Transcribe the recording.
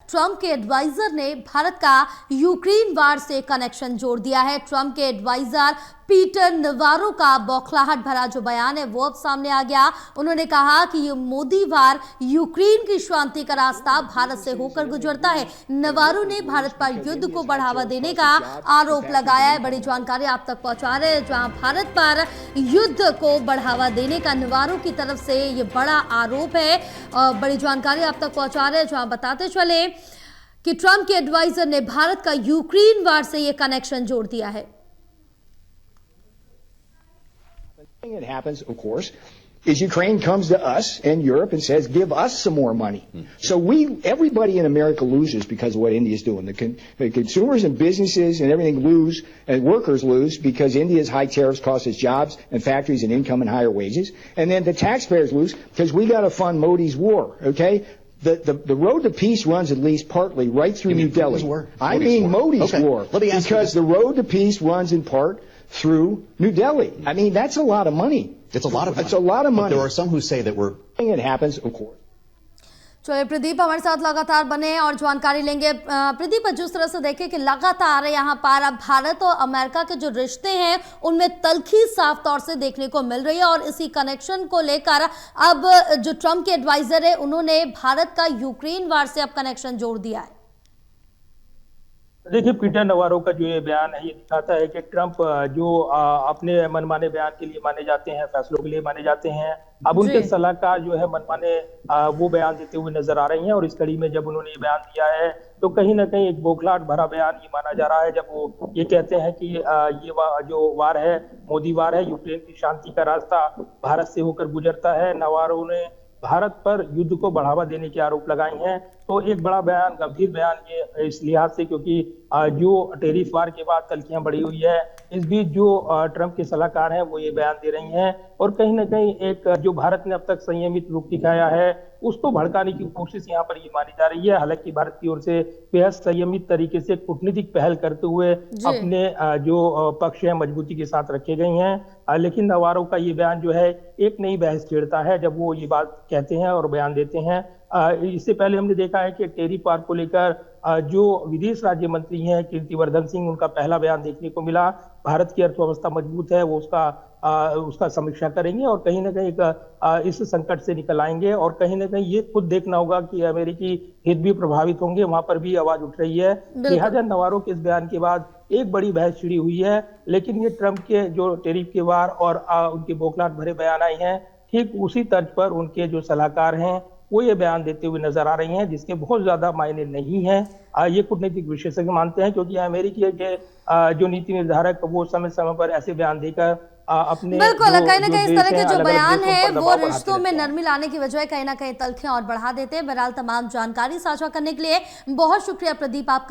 Trump के adviser ने भारत का यूक्रेन वार से कनेक्शन जोड़ दिया है। ट्रंप के एडवाइजर पीटर नवारो का बौखलाहट भरा जो बयान है वो अब सामने आ गया। उन्होंने कहा कि ये मोदी वार यूक्रेन की शांति का रास्ता भारत से होकर गुजरता है। नवारो ने भारत पर युद्ध को बढ़ावा देने का आरोप लगाया है। बड़ी जानकारी आप तक पहुंचा रहे हैं, जहां भारत पर युद्ध को बढ़ावा देने का नवारो की तरफ से ये बड़ा आरोप है। बड़ी जानकारी आप तक पहुंचा रहे हैं, जहां बताते चले कि ट्रंप के एडवाइजर ने भारत का यूक्रेन वार से ये कनेक्शन जोड़ दिया है। It happens, of course, is Ukraine comes to us and Europe and says, give us some more money. So everybody in America loses because of what India is doing. The consumers and businesses and everything lose, and workers lose because India's high tariffs cost us jobs and factories and income and higher wages. And then the taxpayers lose because we got to fund Modi's war, okay? The road to peace runs at least partly right through New Delhi. I mean Modi's war. Because the road to peace runs in part through New Delhi. I mean, that's a lot of money. It's a lot of money. It's a lot of money. But there are some who say that it happens, of course. चलिए प्रदीप हमारे साथ लगातार बने और जानकारी लेंगे। प्रदीप, जिस तरह से देखें कि लगातार यहाँ पर अब भारत और अमेरिका के जो रिश्ते हैं उनमें तल्खी साफ तौर से देखने को मिल रही है, और इसी कनेक्शन को लेकर अब जो ट्रंप के एडवाइजर है उन्होंने भारत का यूक्रेन वार से अब कनेक्शन जोड़ दिया है। देखिए, पीटर नवारो का जो ये बयान है ये दिखाता है कि ट्रंप जो अपने मनमाने बयान के लिए माने जाते हैं, फैसलों के लिए माने जाते हैं, अब उनके सलाहकार जो है मनमाने वो बयान देते हुए नजर आ रही हैं। और इस कड़ी में जब उन्होंने ये बयान दिया है तो कहीं ना कहीं एक बौखलाहट भरा बयान ये माना जा रहा है, जब वो ये कहते हैं कि ये जो वार है, मोदी वार है, यूक्रेन की शांति का रास्ता भारत से होकर गुजरता है। नवारो ने भारत पर युद्ध को बढ़ावा देने के आरोप लगाए हैं। तो एक बड़ा बयान, गंभीर बयान ये इस लिहाज से, क्योंकि जो टेरिफ वार के बाद तल्खियां बढ़ी हुई है, इस बीच जो ट्रंप के सलाहकार हैं वो ये बयान दे रही हैं, और कहीं ना कहीं एक जो भारत ने अब तक संयमित रुख दिखाया है उसको भड़काने की कोशिश यहाँ पर ये मानी जा रही है। हालांकि भारत की ओर से बेहद संयमित तरीके से कूटनीतिक पहल करते हुए अपने जो पक्ष है मजबूती के साथ रखे गए हैं। लेकिन नवारो का ये बयान जो है एक नई बहस छेड़ता है जब वो ये बात कहते हैं और बयान देते हैं। इससे पहले हमने देखा है कि टेरिफ वार को लेकर जो विदेश राज्य मंत्री हैं कीर्तिवर्धन सिंह, उनका पहला बयान देखने को मिला। भारत की अर्थव्यवस्था मजबूत है, वो उसका समीक्षा करेंगे और कहीं ना कहीं इस संकट से निकल आएंगे। और कहीं ना कहीं ये खुद देखना होगा कि अमेरिकी हित भी प्रभावित होंगे, वहां पर भी आवाज उठ रही है। लिहाजा नवारो के इस बयान के बाद एक बड़ी बहस छिड़ी हुई है। लेकिन ये ट्रंप के जो टेरिफ के वार और उनके बौखलाहट भरे बयान आए हैं, ठीक उसी तर्ज पर उनके जो सलाहकार हैं वो ये बयान देते हुए नजर आ रही हैं, जिसके बहुत ज्यादा मायने नहीं हैं। ये कूटनीतिक विशेषज्ञ मानते हैं, क्योंकि अमेरिकी के जो नीति निर्धारक वो समय समय पर ऐसे बयान देकर अपने बिल्कुल कहीं ना कहीं इस तरह के जो बयान है वो रिश्तों में नरमी लाने की बजाय कहीं ना कहीं तल्खियां और बढ़ा देते हैं। बहरहाल तमाम जानकारी साझा करने के लिए बहुत शुक्रिया प्रदीप आपका।